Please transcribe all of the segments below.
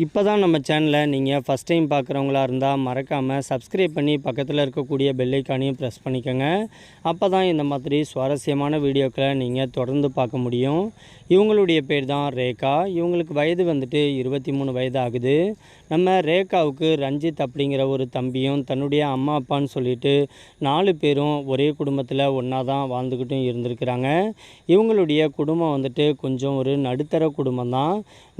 இப்போ தான் நம்ம சேனலை நீங்கள் ஃபஸ்ட் டைம் பார்க்குறவங்களா இருந்தால் மறக்காமல் சப்ஸ்கிரைப் பண்ணி பக்கத்தில் இருக்கக்கூடிய பெல் ஐக்கானையும் ப்ரெஸ் பண்ணிக்கோங்க. அப்போ தான் இந்த மாதிரி சுவாரஸ்யமான வீடியோக்களை நீங்கள் தொடர்ந்து பார்க்க முடியும். இவங்களுடைய பேர் தான் ரேகா. இவங்களுக்கு வயது வந்துட்டு 23 வயது ஆகுது. நம்ம ரேகாவுக்கு ரஞ்சித் அப்படிங்கிற ஒரு தம்பியும் தன்னுடைய அம்மா அப்பான்னு சொல்லிட்டு 4 பேரும் ஒரே குடும்பத்தில் ஒன்றா தான் வாழ்ந்துக்கிட்டும் இருந்திருக்கிறாங்க. இவங்களுடைய குடும்பம் வந்துட்டு கொஞ்சம் ஒரு நடுத்தர குடும்பம் தான்.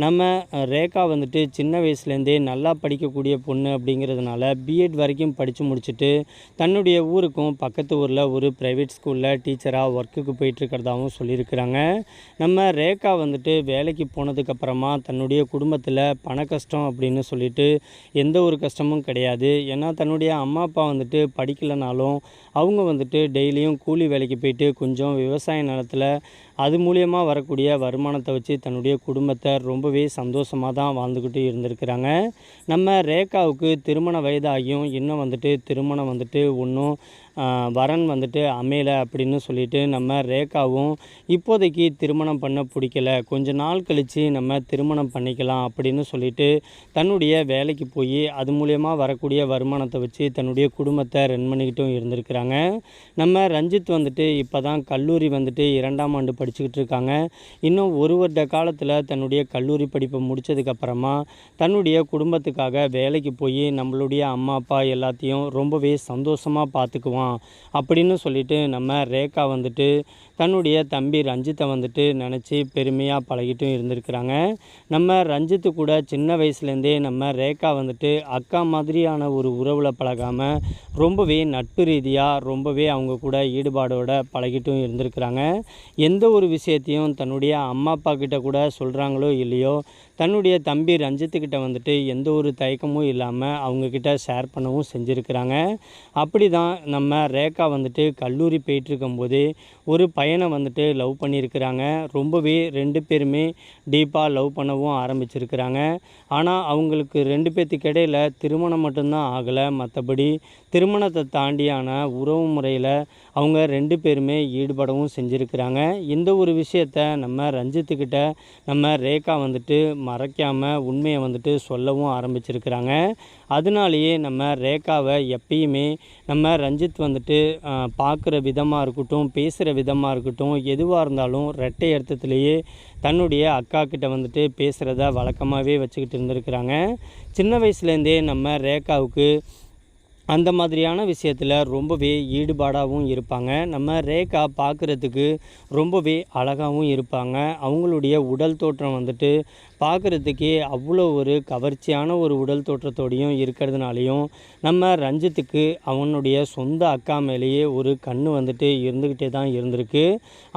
நம்ம ரேகா வந்துட்டு சின்ன வயசுலேருந்தே நல்லா படிக்கக்கூடிய பொண்ணு அப்படிங்கிறதுனால பிஎட் வரைக்கும் படித்து முடிச்சுட்டு தன்னுடைய ஊருக்கும் பக்கத்து ஊரில் ஒரு ப்ரைவேட் ஸ்கூலில் டீச்சராக ஒர்க்குக்கு போயிட்டுருக்கிறதாகவும் சொல்லியிருக்கிறாங்க. நம்ம ரேகா வந்துட்டு வேலைக்கு போனதுக்கப்புறமா தன்னுடைய குடும்பத்தில் பண கஷ்டம் அப்படின்னு சொல்லிட்டு எந்த ஒரு கஷ்டமும் கிடையாது. ஏன்னா தன்னுடைய அம்மா அப்பா வந்துட்டு படிக்கலைனாலும் அவங்க வந்துட்டு டெய்லியும் கூலி வேலைக்கு போயிட்டு கொஞ்சம் விவசாய நிலத்தில் அது மூலியமாக வரக்கூடிய வருமானத்தை வச்சு தன்னுடைய குடும்பத்தை ரொம்பவே சந்தோஷமாக தான் வாழ்ந்துக்கிட்டு இருந்திருக்கிறாங்க. நம்ம ரேகாவுக்கு திருமண வயதாகியும் இன்னும் வந்துட்டு திருமணம் வந்துட்டு ஒன்றும் வரன் வந்துட்டு அமையலை அப்படின்னு சொல்லிட்டு நம்ம ரேகாவும் இப்போதைக்கு திருமணம் பண்ண பிடிக்கல, கொஞ்ச நாள் கழித்து நம்ம திருமணம் பண்ணிக்கலாம் அப்படின்னு சொல்லிட்டு தன்னுடைய வேலைக்கு போய் அது மூலயமா வரக்கூடிய வருமானத்தை வச்சு தன்னுடைய குடும்பத்தை ரன் பண்ணிக்கிட்டும் இருந்திருக்கிறாங்க. நம்ம ரஞ்சித் வந்துட்டு இப்போ தான் கல்லூரி வந்துட்டு 2ஆம் ஆண்டு படிச்சுக்கிட்டு இருக்காங்க. இன்னும் ஒரு வருட காலத்தில் தன்னுடைய கல்லூரி படிப்பை முடித்ததுக்கப்புறமா தன்னுடைய குடும்பத்துக்காக வேலைக்கு போய் நம்மளுடைய அம்மா அப்பா எல்லாத்தையும் ரொம்பவே சந்தோஷமாக பார்த்துக்குவான் அப்படின்னு சொல்லிட்டு நம்ம ரேகா வந்துட்டு தன்னுடைய தம்பி ரஞ்சித்தை வந்துட்டு நினச்சி பெருமையாக பழகிட்டும் இருந்திருக்கிறாங்க. நம்ம ரஞ்சித்து கூட சின்ன வயசுலேருந்தே நம்ம ரேகா வந்துட்டு அக்கா மாதிரியான ஒரு உறவில் பழகாமல் ரொம்பவே நட்பு ரீதியாக ரொம்பவே அவங்க கூட ஈடுபாடோடு பழகிட்டும் இருந்திருக்கிறாங்க. எந்த ஒரு விஷயத்தையும் தன்னுடைய அம்மா அப்பா கிட்ட கூட சொல்கிறாங்களோ இல்லையோ தன்னுடைய தம்பி ரஞ்சித்துக்கிட்ட வந்துட்டு எந்த ஒரு தயக்கமும் இல்லாமல் அவங்கக்கிட்ட ஷேர் பண்ணவும் செஞ்சுருக்கிறாங்க. அப்படி தான் நம்ம ரேகா வந்துட்டு கல்லூரி போயிட்டுருக்கும்போது ஒரு பையனை வந்துட்டு லவ் பண்ணியிருக்கிறாங்க. ரொம்பவே 2 பேருமே டீப்பாக லவ் பண்ணவும் ஆரம்பிச்சிருக்கிறாங்க. ஆனால் அவங்களுக்கு 2 பேர்த்துக்கு இடையில் திருமணம் மட்டும்தான் ஆகலை. மற்றபடி திருமணத்தை தாண்டியான உறவு முறையில் அவங்க 2 பேருமே ஈடுபடவும் செஞ்சுருக்கிறாங்க. இந்த ஒரு விஷயத்தை நம்ம ரஞ்சித்துக்கிட்ட நம்ம ரேகா வந்துட்டு மறைக்காமல் உண்மையை வந்துட்டு சொல்லவும் ஆரம்பிச்சிருக்கிறாங்க. அதனாலேயே நம்ம ரேகாவை எப்பயுமே நம்ம ரஞ்சித் வந்துட்டு பார்க்குற விதமாக இருக்கட்டும், பேசுகிற விதமாக இருக்கட்டும், எதுவாக இருந்தாலும் ரெட்டை அர்த்தத்திலேயே தன்னுடைய அக்கா கிட்ட வந்துட்டு பேசுகிறத வழக்கமாகவே வச்சுக்கிட்டு இருந்திருக்கிறாங்க. சின்ன வயசுலேருந்தே நம்ம ரேகாவுக்கு அந்த மாதிரியான விஷயத்தில் ரொம்பவே ஈடுபாடாகவும் இருப்பாங்க. நம்ம ரேகா பார்க்குறதுக்கு ரொம்பவே அழகாகவும் இருப்பாங்க. அவங்களுடைய உடல் தோற்றம் வந்துட்டு பார்க்குறதுக்கே அவ்வளோ ஒரு கவர்ச்சியான ஒரு உடல் தோற்றத்தோடையும் இருக்கிறதுனாலையும் நம்ம ரஞ்சித்துக்கு அவனுடைய சொந்த அக்கா மேலேயே ஒரு கண்ணு வந்துட்டு இருந்துக்கிட்டே தான் இருந்திருக்கு.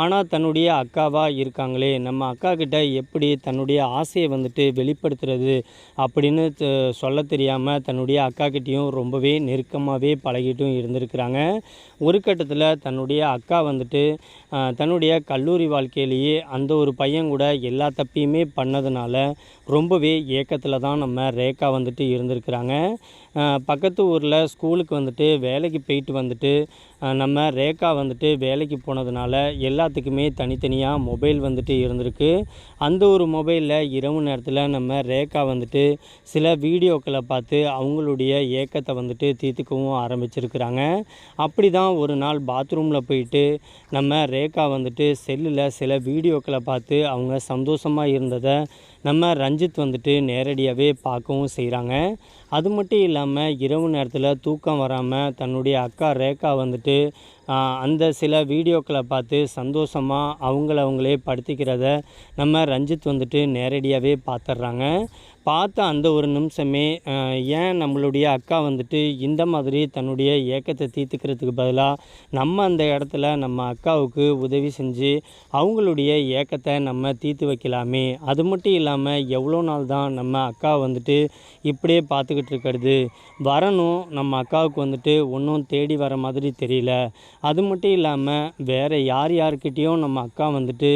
ஆனால் தன்னுடைய அக்காவாக இருக்காங்களே, நம்ம அக்கா கிட்ட எப்படி தன்னுடைய ஆசையை வந்துட்டு வெளிப்படுத்துறது அப்படின்னு சொல்ல தெரியாமல் தன்னுடைய அக்கா கிட்டேயும் ரொம்பவே நெருக்கமாகவே பழகிட்டும் இருந்திருக்கிறாங்க. ஒரு கட்டத்தில் தன்னுடைய அக்கா வந்துட்டு தன்னுடைய கல்லூரி வாழ்க்கையிலேயே அந்த ஒரு பையன் கூட எல்லா தப்பையுமே பண்ணதுனால ரொம்பவே ஏக்கத்தில் தான் நம்ம ரேகா வந்துட்டு இருந்திருக்கிறாங்க. பக்கத்து ஊரில் ஸ்கூலுக்கு வந்துட்டு வேலைக்கு போயிட்டு வந்துட்டு நம்ம ரேகா வந்துட்டு வேலைக்கு போனதுனால எல்லாத்துக்குமே தனித்தனியாக மொபைல் வந்துட்டு இருந்திருக்கு. அந்த ஒரு மொபைலில் இரவு நேரத்தில் நம்ம ரேகா வந்துட்டு சில வீடியோக்களை பார்த்து அவங்களுடைய ஏக்கத்தை வந்துட்டு தீர்த்துக்கவும் ஆரம்பிச்சிருக்கிறாங்க. அப்படி தான் ஒரு நாள் பாத்ரூமில் போயிட்டு நம்ம ரேகா வந்துட்டு செல்லில் சில வீடியோக்களை பார்த்து அவங்க சந்தோஷமாக இருந்ததை நம்ம ரஞ்சித் வந்துட்டு நேரடியாகவே பார்க்கவும் செய்கிறாங்க. அது மட்டும் இல்லாமல் இரவு நேரத்தில் தூக்கம் வராமல் தன்னுடைய அக்கா ரேகா வந்துட்டு அந்த சில வீடியோக்களை பார்த்து சந்தோஷமாக அவங்களே படுத்திக்கிறத நம்ம ரஞ்சித் வந்துட்டு நேரடியாகவே பார்த்துட்றாங்க. பார்த்த அந்த ஒரு நிமிஷமே ஏன் நம்மளுடைய அக்கா வந்துட்டு இந்த மாதிரி தன்னுடைய ஏக்கத்தை தீர்த்துக்கிறதுக்கு பதிலாக நம்ம அந்த இடத்துல நம்ம அக்காவுக்கு உதவி செஞ்சு அவங்களுடைய ஏக்கத்தை நம்ம தீர்த்து வைக்கலாமே. அது மட்டும் இல்லாமல் எவ்வளோ நாள் தான் நம்ம அக்கா வந்துட்டு இப்படியே பார்த்துக்கிட்டு இருக்கிறது, வரணும் நம்ம அக்காவுக்கு வந்துட்டு ஒன்றும் தேடி வர மாதிரி தெரியல. அது மட்டும் இல்லாமல் வேறு யார்கிட்டேயும் நம்ம அக்கா வந்துட்டு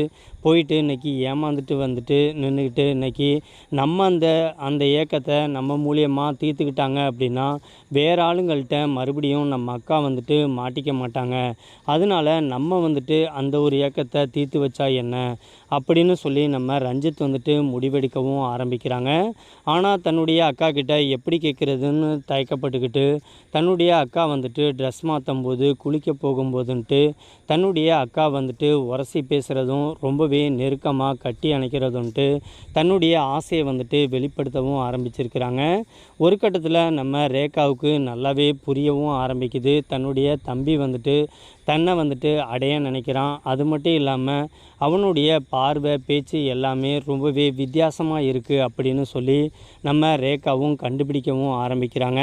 போயிட்டு இன்றைக்கி ஏமாந்துட்டு வந்துட்டு நின்றுக்கிட்டு இன்றைக்கி நம்ம அந்த ஏக்கத்தை நம்ம மூலியமாக தீர்த்துக்கிட்டாங்க அப்படின்னா வேறு ஆளுங்கள்கிட்ட மறுபடியும் நம்ம அக்கா வந்துட்டு மாட்டிக்க மாட்டாங்க. அதனால நம்ம வந்துட்டு அந்த ஒரு ஏக்கத்தை தீர்த்து வச்சா என்ன அப்படின்னு சொல்லி நம்ம ரஞ்சித் வந்துட்டு முடிவெடுக்கவும் ஆரம்பிக்கிறாங்க. ஆனால் தன்னுடைய அக்கா கிட்ட எப்படி கேட்குறதுன்னு தயக்கப்பட்டுக்கிட்டு தன்னுடைய அக்கா வந்துட்டு ட்ரெஸ் மாற்றும் போது குளிக்க போகும்போதுன்ட்டு தன்னுடைய அக்கா வந்துட்டு உரசி பேசுகிறதும் ரொம்பவே நெருக்கமாக கட்டி அணைக்கிறதுன்ட்டு தன்னுடைய ஆசையை வந்துட்டு வெளிப்படுத்தவும் ஆரம்பிச்சிருக்கிறாங்க. ஒரு கட்டத்தில் நம்ம ரேகாவுக்கு நல்லாவே புரியவும் ஆரம்பிக்குது. தன்னுடைய தம்பி வந்துட்டு தன்னை வந்துட்டு அடைய நினைக்கிறான். அது மட்டும் இல்லாமல் அவனுடைய பார்வை பேச்சு எல்லாமே ரொம்பவே வித்தியாசமாக இருக்குது அப்படின்னு சொல்லி நம்ம ரேகாவும் கண்டுபிடிக்கவும் ஆரம்பிக்கிறாங்க.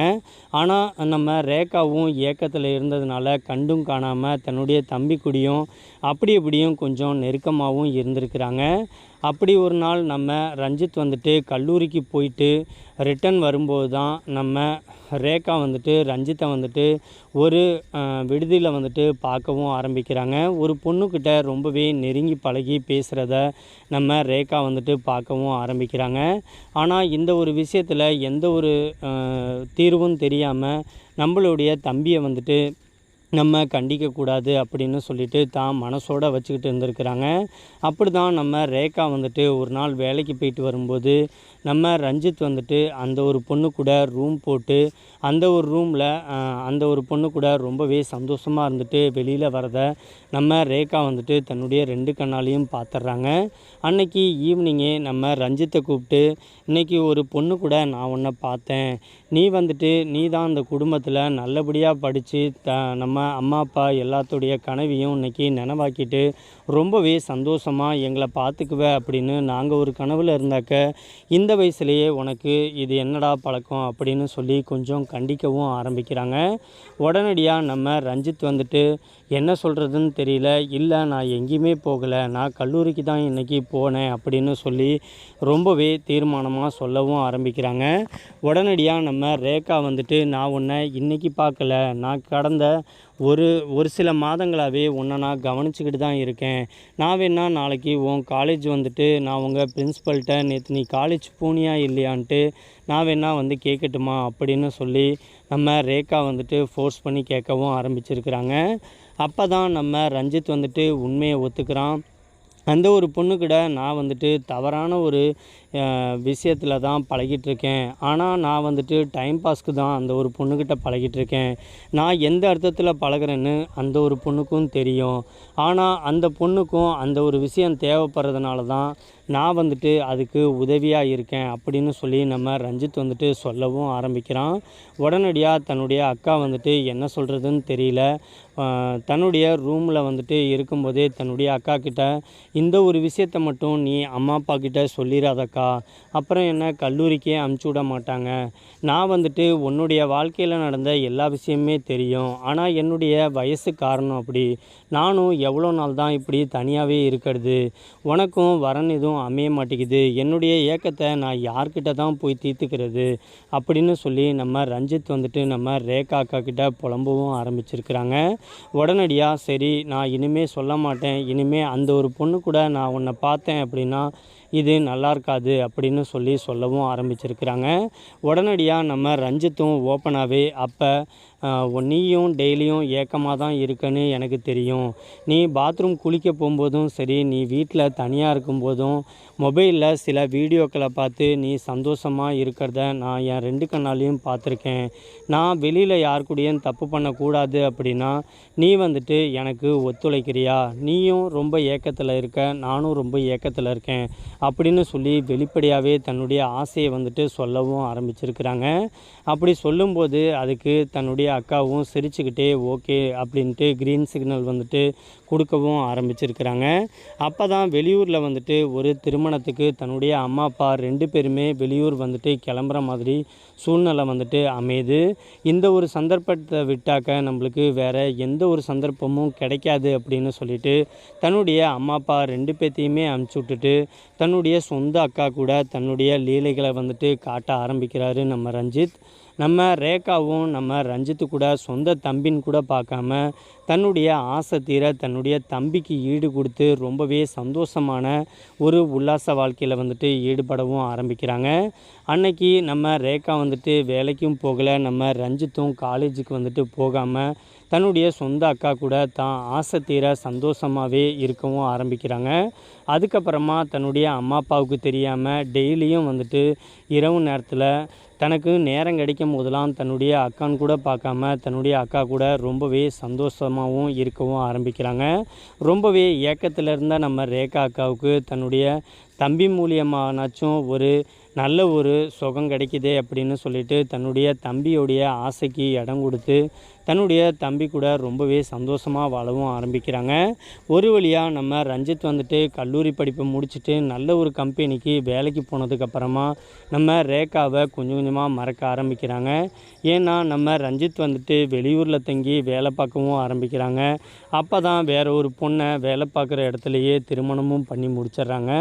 ஆனால் நம்ம ரேகாவும் ஏக்கத்தில் இருந்ததுனால கண்டும் காணாமல் தன்னுடைய தம்பி கூடயும் அப்படி இப்படியும் கொஞ்சம் நெருக்கமாகவும் இருந்திருக்கிறாங்க. அப்படி ஒரு நாள் நம்ம ரஞ்சித் வந்துட்டு கல்லூரிக்கு போயிட்டு ரிட்டன் வரும்போது தான் நம்ம ரேகா வந்துட்டு ரஞ்சித்தை வந்துட்டு ஒரு விடுதியில் வந்துட்டு பார்க்கவும் ஆரம்பிக்கிறாங்க. ஒரு பொண்ணுக்கிட்ட ரொம்பவே நெருங்கி பழகி பேசுகிறத நம்ம ரேகா வந்துட்டு பார்க்கவும் ஆரம்பிக்கிறாங்க. ஆனால் இந்த ஒரு விஷயத்தில் எந்த ஒரு தீர்வும் தெரியாமல் நம்மளுடைய தம்பியை வந்துட்டு நம்ம கண்டிக்கக்கூடாது அப்படின்னு சொல்லிட்டு தான் மனசோட வச்சுக்கிட்டு இருந்திருக்கிறாங்க. அப்படி தான் நம்ம ரேகா வந்துட்டு ஒரு நாள் வேலைக்கு போயிட்டு வரும்போது நம்ம ரஞ்சித் வந்துட்டு அந்த ஒரு பொண்ணு கூட ரூம் போட்டு அந்த ஒரு ரூமில் அந்த ஒரு பொண்ணு கூட ரொம்பவே சந்தோஷமாக இருந்துட்டு வெளியில் வரதை நம்ம ரேகா வந்துட்டு தன்னுடைய 2 கண்ணாலையும் பார்த்துட்றாங்க. அன்னைக்கு ஈவினிங்கே நம்ம ரஞ்சித்தை கூப்பிட்டு இன்றைக்கி ஒரு பொண்ணு கூட நான் உன்னை பார்த்தேன், நீ தான் அந்த குடும்பத்தில் நல்லபடியாக படித்து நம்ம அம்மா அப்பா எல்லாத்துடைய கனவையும் இன்றைக்கி நினைவாக்கிட்டு ரொம்பவே சந்தோஷமாக எங்களை பார்த்துக்குவ அப்படின்னு நாங்கள் ஒரு கனவில் இருந்தாக்க இந்த வயசுலேயே உனக்கு இது என்னடா பழக்கம் அப்படின்னு சொல்லி கொஞ்சம் கண்டிக்கவும் ஆரம்பிக்கிறாங்க. உடனடியாக நம்ம ரஞ்சித் வந்துட்டு என்ன சொல்கிறதுன்னு தெரியல, இல்லை நான் எங்கேயுமே போகலை, நான் கல்லூரிக்கு தான் இன்றைக்கி போனேன் அப்படின்னு சொல்லி ரொம்பவே தீர்மானமாக சொல்லவும் ஆரம்பிக்கிறாங்க. உடனடியாக நம்ம ரேகா வந்துட்டு நான் உன்னை இன்றைக்கி பார்க்கல, நான் கடந்த ஒரு சில மாதங்களாகவே உன்னை நான் கவனிச்சுக்கிட்டு தான் இருக்கேன். நான் வேணா நாளைக்கு உன் காலேஜ் வந்துட்டு நான் உங்கள் பிரின்ஸிபல்கிட்ட நேற்று நீ காலேஜ் போனியா இல்லையான்ட்டு நான் வேணா வந்து கேட்கட்டுமா அப்படின்னு சொல்லி நம்ம ரேகா வந்துட்டு ஃபோர்ஸ் பண்ணி கேட்கவும் ஆரம்பிச்சிருக்கிறாங்க. அப்போ தான் நம்ம ரஞ்சித் வந்துட்டு உண்மையை ஒத்துக்கிறான். அந்த ஒரு பொண்ணுக்கிட்ட நான் வந்துட்டு தவறான ஒரு விஷயத்தில் தான் பழகிட்டுருக்கேன். ஆனால் நான் வந்துட்டு டைம் பாஸ்க்கு தான் அந்த ஒரு பொண்ணுக்கிட்ட பழகிட்டுருக்கேன். நான் எந்த அர்த்தத்தில் பழகிறேன்னு அந்த ஒரு பொண்ணுக்கும் தெரியும். ஆனால் அந்த பொண்ணுக்கும் அந்த ஒரு விஷயம் தேவைப்படுறதுனால தான் நான் வந்துட்டு அதுக்கு உதவியாக இருக்கேன் அப்படின்னு சொல்லி நம்ம ரஞ்சித் வந்துட்டு சொல்லவும் ஆரம்பிக்கிறான். உடனடியாக தன்னுடைய அக்கா வந்துட்டு என்ன சொல்கிறதுன்னு தெரியல. தன்னுடைய ரூமில் வந்துட்டு இருக்கும்போதே தன்னுடைய அக்கா கிட்ட இந்த ஒரு விஷயத்தை மட்டும் நீ அம்மா அப்பா கிட்ட சொல்லிடாதக்கா, அப்புறம் என்ன கல்லூரிக்கே அமுச்சு விட மாட்டாங்க. நான் வந்துட்டு உன்னுடைய வாழ்க்கையில் நடந்த எல்லா விஷயமே தெரியும். ஆனால் என்னுடைய வயசு காரணம் அப்படி. நானும் எவ்வளோ நாள் தான் இப்படி தனியாகவே இருக்கிறது, உனக்கும் வரன் எதுவும் அமைய மாட்டேங்குது, என்னுடைய ஏக்கத்தை நான் யார்கிட்ட தான் போய் தீர்த்துக்கிறது அப்படின்னு சொல்லி நம்ம ரஞ்சித் வந்துட்டு நம்ம ரேகா அக்கா கிட்ட புலம்பவும் ஆரம்பிச்சிருக்கிறாங்க. உடனடியாக சரி நான் இனிமேல் சொல்ல மாட்டேன், இனிமேல் அந்த ஒரு பொண்ணு கூட நான் உன்னை பார்த்தேன் அப்படின்னா இது நல்லா இருக்காது அப்படின்னு சொல்லவும் ஆரம்பிச்சிருக்கிறாங்க. உடனடியாக நம்ம ரஞ்சித்தும் ஓப்பனாகவே அப்போ நீயும் டெய்லியும் ஏக்கமாக தான் இருக்குன்னு எனக்கு தெரியும். நீ பாத்ரூம் குளிக்க போகும்போதும் சரி, நீ வீட்டில் தனியாக இருக்கும்போதும் மொபைலில் சில வீடியோக்களை பார்த்து நீ சந்தோஷமாக இருக்கிறத நான் என் 2 கண்ணாலையும் பார்த்துருக்கேன். நான் வெளியில் யார் கூடயும் தப்பு பண்ணக்கூடாது அப்படின்னா நீ வந்துட்டு எனக்கு ஒத்துழைக்கிறியா? நீயும் ரொம்ப ஏக்கத்தில் இருக்க, நானும் ரொம்ப ஏக்கத்தில் இருக்கேன் அப்படின்னு சொல்லி வெளிப்படையாகவே தன்னுடைய ஆசையை வந்துட்டு சொல்லவும் ஆரம்பிச்சிருக்கிறாங்க. அப்படி சொல்லும்போது அதுக்கு தன்னுடைய அக்காவும் சிரிச்சுக்கிட்டே ஓகே அப்படின்ட்டு க்ரீன் சிக்னல் வந்துட்டு கொடுக்கவும் ஆரம்பிச்சிருக்கிறாங்க. அப்போ தான் வெளியூரில் வந்துட்டு ஒரு திருமணத்துக்கு தன்னுடைய அம்மா அப்பா 2 பேருமே வெளியூர் வந்துட்டு கிளம்புற மாதிரி சூழ்நிலை வந்துட்டு அமையுது. இந்த ஒரு சந்தர்ப்பத்தை விட்டாக்க நம்மளுக்கு வேறு எந்த ஒரு சந்தர்ப்பமும் கிடைக்காது அப்படின்னு சொல்லிட்டு தன்னுடைய அம்மா அப்பா 2 பேர்த்தையுமே அனுப்பிச்சி விட்டுட்டு தன்னுடைய சொந்த அக்கா கூட தன்னுடைய லீலைகளை வந்துட்டு காட்ட ஆரம்பிக்கிறாரு நம்ம ரஞ்சித். நம்ம ரேகாவும் நம்ம ரஞ்சித்து கூட சொந்த தம்பின்னு கூட பார்க்காம தன்னுடைய ஆசை தீர தன்னுடைய தம்பிக்கு ஈடு கொடுத்து ரொம்பவே சந்தோஷமான ஒரு உல்லாச வாழ்க்கையில் வந்துட்டு ஈடுபடவும் ஆரம்பிக்கிறாங்க. அன்னைக்கு நம்ம ரேகா வந்துட்டு வேலைக்கும் போகலை, நம்ம ரஞ்சித்தும் காலேஜுக்கு வந்துட்டு போகாமல் தன்னுடைய சொந்த அக்கா கூட தான் ஆசை தீர சந்தோஷமாகவே இருக்கவும் ஆரம்பிக்கிறாங்க. அதுக்கப்புறமா தன்னுடைய அம்மா அப்பாவுக்கு தெரியாமல் டெய்லியும் வந்துட்டு இரவு நேரத்தில் தனக்கு நேரம் கிடைக்கும் போதெல்லாம் தன்னுடைய அக்கான்னு கூட பார்க்காம தன்னுடைய அக்கா கூட ரொம்பவே சந்தோஷமாகவும் இருக்கவும் ஆரம்பிக்கிறாங்க. ரொம்பவே ஏக்கத்தில் இருந்த நம்ம ரேகா அக்காவுக்கு தன்னுடைய தம்பி மூலியமானாச்சும் ஒரு நல்ல ஒரு சுகம் கிடைக்குதே அப்படின்னு சொல்லிட்டு தன்னுடைய தம்பியோடைய ஆசைக்கு இடம் கொடுத்து தன்னுடைய தம்பி கூட ரொம்பவே சந்தோஷமாக வாழவும் ஆரம்பிக்கிறாங்க. ஒரு வழியாக நம்ம ரஞ்சித் வந்துட்டு கல்லூரி படிப்பை முடிச்சுட்டு நல்ல ஒரு கம்பெனிக்கு வேலைக்கு போனதுக்கப்புறமா நம்ம ரேகாவை கொஞ்சம் கொஞ்சமாக மறக்க ஆரம்பிக்கிறாங்க. ஏன்னா நம்ம ரஞ்சித் வந்துட்டு வெளியூரில் தங்கி வேலை பார்க்கவும் ஆரம்பிக்கிறாங்க. அப்போ தான் வேறு ஒரு பொண்ணை வேலை பார்க்குற இடத்துலையே திருமணமும் பண்ணி முடிச்சிடுறாங்க.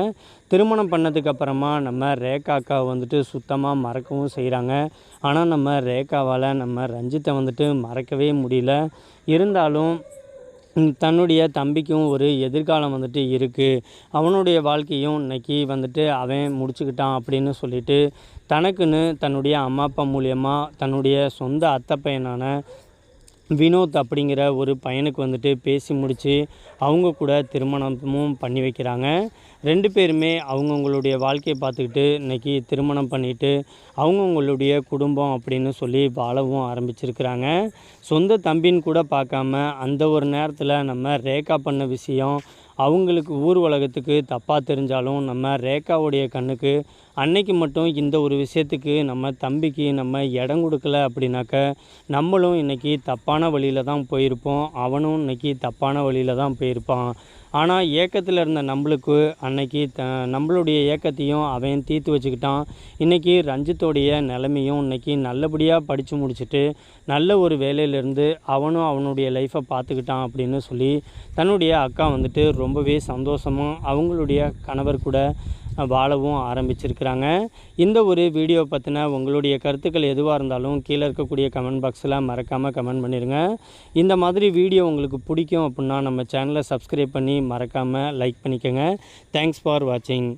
திருமணம் பண்ணதுக்கப்புறமா நம்ம ரேகா அக்காவை வந்துட்டு சுத்தமாக மறக்கவும் செய்கிறாங்க. ஆனால் நம்ம ரேகாவால் நம்ம ரஞ்சித்தை வந்துட்டு மறக்கவே முடியல. இருந்தாலும் தன்னுடைய தம்பிக்கும் ஒரு எதிர்காலம் வந்துட்டு இருக்குது, அவனுடைய வாழ்க்கையும் இன்றைக்கி வந்துட்டு அவன் முடிச்சுக்கிட்டான் அப்படின்னு சொல்லிட்டு தனக்குன்னு தன்னுடைய அம்மா அப்பா மூலியமாக தன்னுடைய சொந்த அத்தை பையனான வினோத் அப்படிங்கிற ஒரு பையனுக்கு வந்துட்டு பேசி முடித்து அவங்க கூட திருமணமும் பண்ணி வைக்கிறாங்க. 2 பேருமே அவங்கவுங்களுடைய வாழ்க்கையை பார்த்துக்கிட்டு இன்றைக்கி திருமணம் பண்ணிவிட்டு அவங்கவுங்களுடைய குடும்பம் அப்படின்னு சொல்லி வாழவும் ஆரம்பிச்சிருக்கிறாங்க. சொந்த தம்பின்னு கூட பார்க்காம அந்த ஒரு நேரத்தில் நம்ம ரேகா பண்ண விஷயம் அவங்களுக்கு ஊர் உலகத்துக்கு தப்பாக தெரிஞ்சாலும் நம்ம ரேகாவுடைய கண்ணுக்கு அன்னைக்கு மட்டும் இந்த ஒரு விஷயத்துக்கு நம்ம தம்பிக்கு நம்ம இடம் கொடுக்கல அப்படின்னாக்க நம்மளும் இன்றைக்கி தப்பான வழியில் தான் போயிருப்போம், அவனும் இன்றைக்கி தப்பான வழியில் தான் போயிருப்பான். ஆனால் ஏக்கத்தில் இருந்த நம்மளுக்கு அன்னைக்கு நம்மளுடைய ஏக்கத்தையும் அவன் தீர்த்து வச்சுக்கிட்டான். இன்றைக்கி ரஞ்சித்தோடைய நிலைமையும் இன்றைக்கி நல்லபடியாக படித்து முடிச்சுட்டு நல்ல ஒரு வேலையிலேருந்து அவனும் அவனுடைய லைஃப்பை பார்த்துக்கிட்டான் அப்படின்னு சொல்லி தன்னுடைய அக்கா வந்துட்டு ரொம்பவே சந்தோஷமாக அவங்களுடைய கணவர் கூட வாழவும் ஆரம்பிச்சிருக்கிறாங்க. இந்த ஒரு வீடியோ பற்றின உங்களுடைய கருத்துக்கள் எதுவாக இருந்தாலும் கீழே இருக்கக்கூடிய கமெண்ட் பாக்ஸில் மறக்காமல் கமெண்ட் பண்ணிடுங்க. இந்த மாதிரி வீடியோ உங்களுக்கு பிடிக்கும் அப்படின்னா நம்ம சேனலை சப்ஸ்கிரைப் பண்ணி மறக்காமல் லைக் பண்ணிக்கோங்க. தேங்க்ஸ் ஃபார் வாட்சிங்.